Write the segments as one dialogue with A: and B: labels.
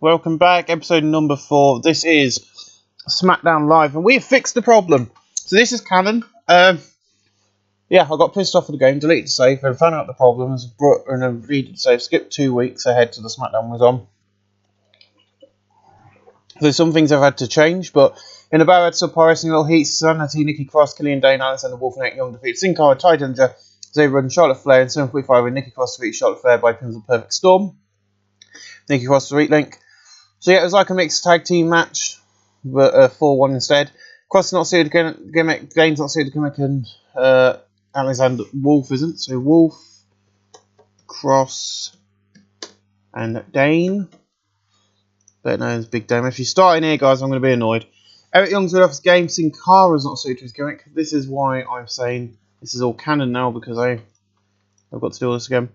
A: welcome back. Episode number 4. This is Smackdown Live, and we have fixed the problem. So this is canon. Yeah, I got pissed off with the game, deleted the save, and found out the problems, brought and then redid the save, skipped 2 weeks ahead to the Smackdown was on. So some things I've had to change, but in the battle, I had subpar wrestling, little heat, Sanity, Nikki Cross, Killian Dane, Alexander Wolf, and Young defeat Sin Cara, Ty Dillinger, Xavier and Charlotte Flair, and 7.5 with Nikki Cross defeat Charlotte Flair by pins of Perfect Storm. Nikki Cross defeat Link. So yeah, it was like a mixed tag team match, but 4-1 instead. Cross not suited gimmick, Dane's not suited gimmick, and Alexander Wolf isn't. So Wolf, Cross, and Dane. Better known as Big Dame. If you start in here, guys, I'm going to be annoyed. Eric Young's rid off his game. Sin Cara's not suited to his gimmick. This is why I'm saying this is all canon now, because I've got to do all this again.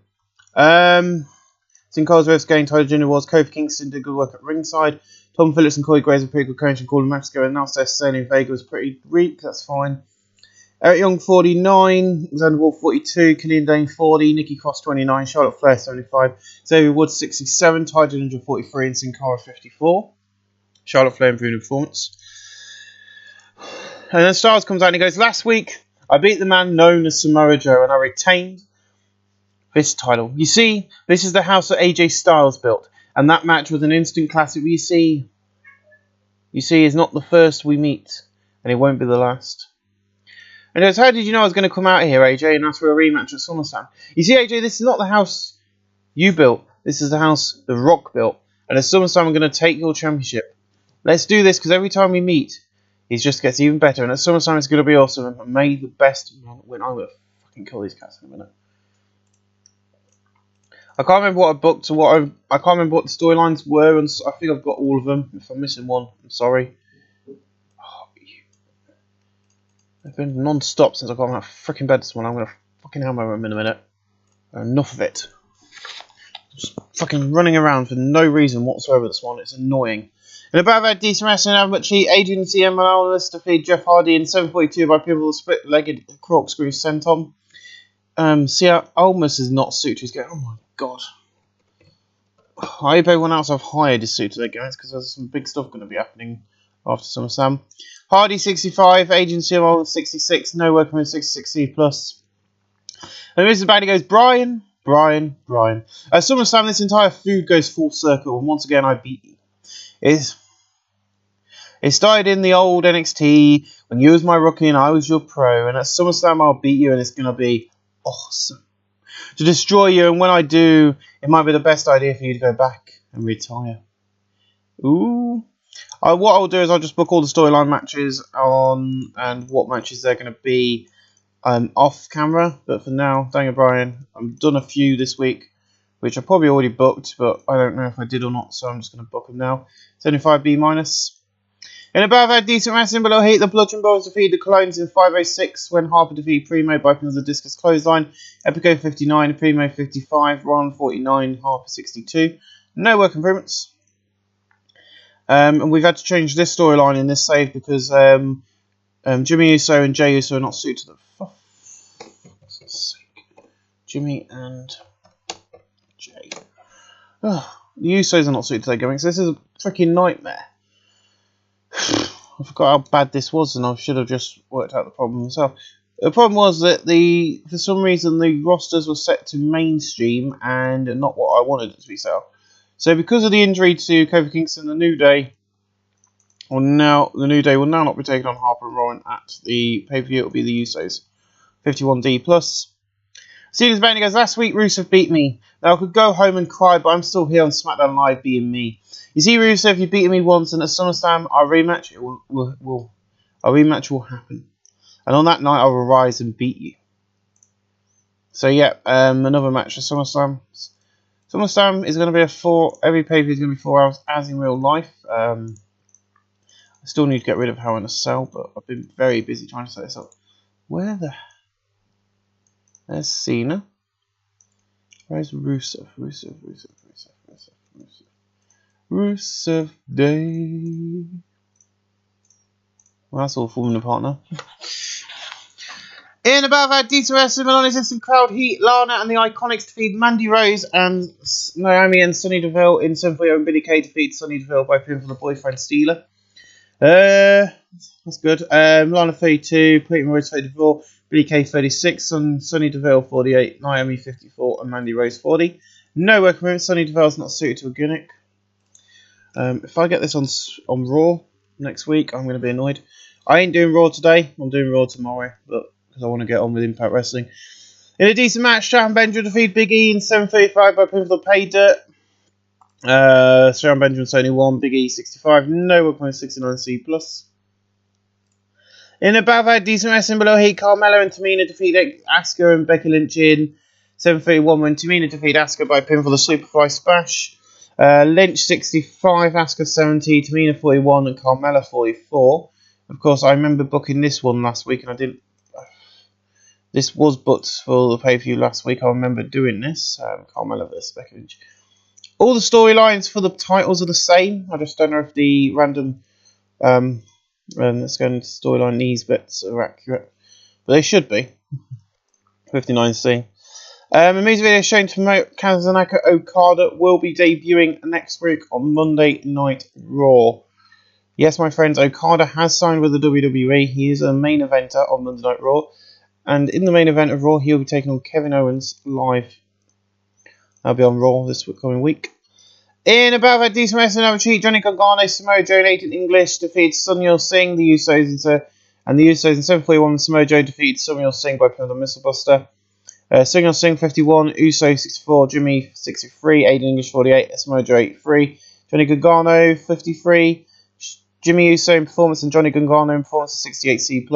A: Sin Cara's versus game. Tyler Jr. was. Kofi Kingston did good work at ringside. Tom Phillips and Corey Graves were pretty good coach and called match together. And now Sterling Vega was pretty weak. That's fine. Eric Young 49, Alexander Wolf 42, Killian Dane 40, Nikki Cross 29, Charlotte Flair 75, Xavier Woods 67, Ty Dillinger 43, and Sin Cara 54. Charlotte Flair improved performance. And then Styles comes out and he goes, last week I beat the man known as Samoa Joe and I retained this title. You see, this is the house that AJ Styles built, and that match was an instant classic. You see, is not the first we meet, and it won't be the last. And he goes, how did you know I was going to come out here, AJ, and ask for a rematch at SummerSlam? You see, AJ, this is not the house you built. This is the house The Rock built. And at SummerSlam, I'm going to take your championship. Let's do this, because every time we meet, he just gets even better. And at SummerSlam, it's going to be awesome. And may the best man win. I'm going to fucking kill these cats in a minute. I can't remember what I booked or what I can't remember what the storylines were. And I think I've got all of them. If I'm missing one, I'm sorry. I've been non-stop since I got out of freaking bed this morning. I'm going to fucking hammer him in a minute. Enough of it. Just fucking running around for no reason whatsoever this morning. It's annoying. In about that decent wrestling, how much Adrian CM Morales defeated Jeff Hardy in 7:42 by pivotal split-legged corkscrew senton. See how Almas is not suited to his game. Oh my god. I hope everyone else I've hired is suited to their games, because there's some big stuff going to be happening after SummerSlam. Hardy 65, Agent CMO 66, no working with 66C+. And Mrs. Bailey goes, Brian. At SummerSlam, this entire food goes full circle, and once again I beat you. It started in the old NXT, when you was my rookie and I was your pro, and at SummerSlam I'll beat you and it's going to be awesome. To destroy you, and when I do, it might be the best idea for you to go back and retire. Ooh. What I'll do is I'll just book all the storyline matches on and what matches they're going to be off camera. But for now, Daniel Bryan, I've done a few this week, which I probably already booked, but I don't know if I did or not, so I'm just going to book them now. 75B-. In about that decent wrestling below heat, the Bludgeon Boys defeated the Clones in 5:06 when Harper defeated Primo by pins of the discus clothesline. Epico 59, Primo 55, Ron 49, Harper 62. No work improvements. And we've had to change this storyline in this save because Jimmy Uso and Jey Uso are not suited to them. For fuck's sake. Jimmy and Jey. Oh, the Usos are not suited to their gimmicks. This is a freaking nightmare. I forgot how bad this was, and I should have just worked out the problem myself. The problem was that for some reason the rosters were set to mainstream and not what I wanted it to be set up. So because of the injury to Kofi Kingston, the New Day will now not be taking on Harper and Rowan at the pay-per-view. It will be the Usos. 51D+. Stevens Bailey goes, last week Rusev beat me. Now I could go home and cry, but I'm still here on SmackDown Live being me. You see, Rusev, you've beaten me once, and at SummerSlam, our rematch will happen. And on that night, I will rise and beat you. So yeah, another match for SummerSlam. SummerSlam is going to be every pay-per-view is going to be 4 hours, as in real life. I still need to get rid of Hell in a Cell, but I've been very busy trying to set this up. There's Cena. Where's Rusev? Rusev Day. Well, that's all falling apart now. In above our decent wrestling, non-existent crowd heat, Lana and the Iconics defeat Mandy Rose and Naomi and Sonny Deville in 7-4 and Billy Kay defeat Sonny Deville by pin for the boyfriend Steeler. That's good. Lana 32, Peyton Rose 34, Billy Kay 36, and Sonny Deville 48, Naomi 54, and Mandy Rose 40. No working with Sonny Deville's not suited to a gimmick. If I get this on Raw next week, I'm going to be annoyed. I ain't doing Raw today. I'm doing Raw tomorrow, but because I want to get on with Impact Wrestling. In a decent match, Sharon Benjamin defeated Big E in 7:35 by pin for the pay dirt. Sharon Benjamin's only won, Big E 65, no 1.69C+. In a bad decent wrestling below heat, Carmella and Tamina defeated Asuka and Becky Lynch in 7:31 when Tamina defeated Asuka by pin for the Superfly Splash. Lynch 65, Asuka 70, Tamina 41, and Carmella 44. Of course, I remember booking this one last week, and I didn't. This was booked for the pay-per-view last week. I remember doing this. Carmella vs Becky Lynch. All the storylines for the titles are the same. I just don't know if the random let's go into storyline these bits are accurate, but they should be. 59C. A music video showing to promote Kazunaka Okada will be debuting next week on Monday Night Raw. Yes, my friends, Okada has signed with the WWE. He is a main eventer on Monday Night Raw. And in the main event of Raw, he'll be taking on Kevin Owens live. That'll be on Raw this coming week. In about that decent wrestling over cheat, Johnny Gargano, Samoa Joe, Nathan English defeated Sunil Singh, the Usos in 7:41. Samoa Joe defeated Sunil Singh by pin of the Missile Buster. Sunil Singh 51, Uso 64, Jimmy 63, Aiden English 48, Samoa Joe 83, Johnny Gargano 53, Jimmy Uso in performance and Johnny Gargano in performance 68C+.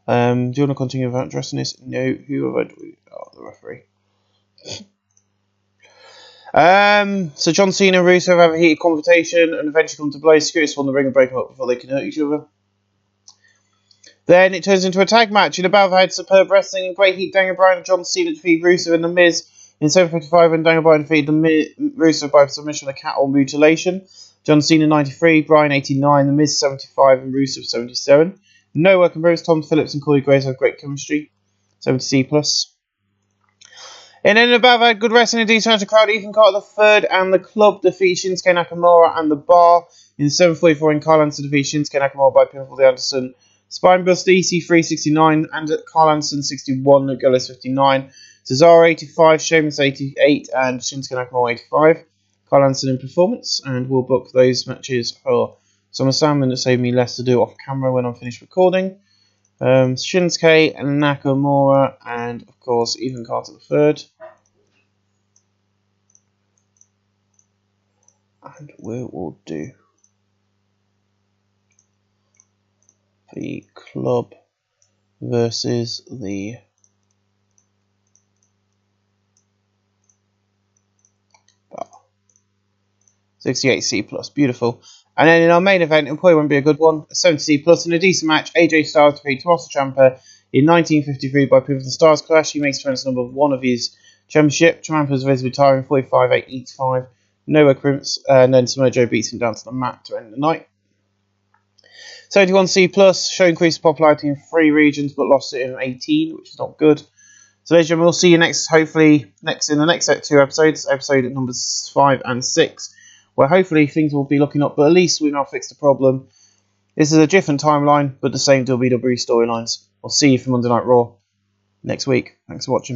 A: Do you want to continue without addressing this? No. Who have I... Oh, the referee. So John Cena and Rusev have a heated confrontation and eventually come to blows. Scoots won the ring and break them up before they can hurt each other. Then it turns into a tag match. In a battle had superb wrestling and great heat. Daniel Bryan and John Cena defeat Rusev and The Miz in 7:55 and Daniel Bryan defeated Rusev by submission with a cattle mutilation. John Cena 93, Bryan 89, The Miz 75 and Rusev 77. No working bros. Tom Phillips and Corey Graves have great chemistry. 70C+. And then above had good wrestling and decent match crowd. Ethan Carter the third and the club defeat Shinsuke Nakamura and the bar in 7:44 and Carl Anderson defeat Shinsuke Nakamura by pinfall the Anderson. Spinebuster EC3 69 and Carl Anderson 61, Nogales 59, Cesaro 85, Sheamus 88 and Shinsuke Nakamura 85. Carl Anderson in performance, and we'll book those matches for SummerSlam, and it saved me less to do off camera when I'm finished recording. Shinsuke and Nakamura, and of course Ethan Carter the third. And we will do the club versus the bar. 68C+, beautiful. And then in our main event, it probably won't be a good one. A 70C+ in a decent match. AJ Styles defeated Tommaso Ciampa in 1953 by pin for the Stars Clash. He makes defense number 1 of his championship. Ciampa's visibly retiring 45-8-85. No crimps, and then Samoa Joe beats him down to the mat to end the night. 71C+, show increased popularity in 3 regions, but lost it in 18, which is not good. So ladies and gentlemen, we'll see you hopefully in the next 2 episodes, episode numbers 5 and 6, where hopefully things will be looking up, but at least we've now fixed the problem. This is a different timeline, but the same WWE storylines. I'll see you for Monday Night Raw next week. Thanks for watching.